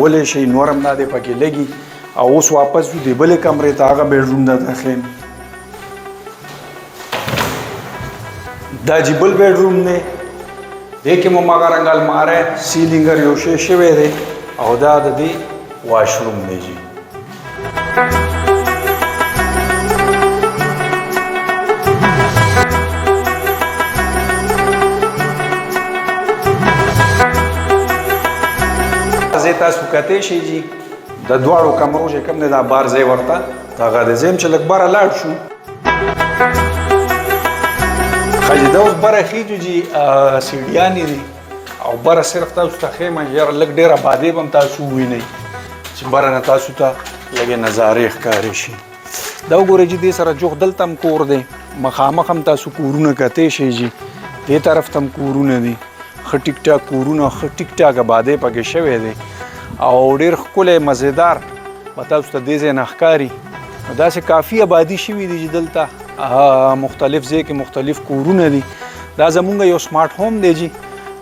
ولې شي نورم نه دی پکې لګي او اوس واپس شو دی بلې کمرې ته هغه بیډروم ته داخلیم دا چې بل بیډروم دی دې کې مو هغه رنګ الماره سیلینګر یو شی شوی دی او دا د دې واشروم دی جی زه تاسو کته شي جی د دواړو کمرو چې کوم نه دا بار ځای ورته هغه د زم چې لږ بره لاړ شو خاجي دا اوس بره خېجو جی سیډیانې دي او بره صرف تاسو ته ښیم یاره لږ ډېره بادې به هم تاسو ووینئ چې بره نه تاسو ته لږې نظارې ښکارې شي دا وګورئ چې دې سره جوخ دلته هم کور دی مخامخ هم تاسو کورونه کتی شئ جي دې طرف ته هم کورونه دي ښه ټیک ټاک کورونه ښه ټیک ټاک آبادۍ پکې شوی دی او ډېر ښکلی مزېدار به تاسو ته دې ځای نه ښکاري داسې کافي آبادي شوي دي چې دلته مختلف ځای کې مختلف کورونه دي دا زمونږ یو سمارټ ہوم دی جي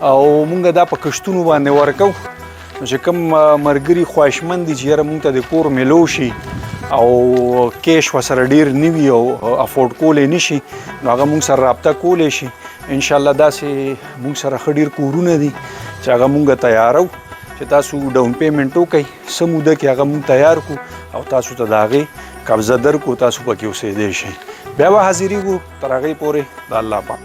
او مونږ دا په کښتونو باندې ورکو نو چې کوم ملګري خواهشمند دي چې یاره مونږ ته د کور میلو شي او کیش ورسره ډېر نه وي او افورډ کولی نه شي نو هغه مونږ سره رابطه کولی شي انشاءالله داسې مونږ سره ښه ډېر کورونه دي چې هغه مونږ تیارو چې تاسو ډاون پیمنټ وکئ څه موده کې هغه مونږ تیار کړو او تاسو ته د هغې قبضه درکړو تاسو پکې اوسېدی شئ بیا به حاضرېږو تر هغې پورې د الله پاک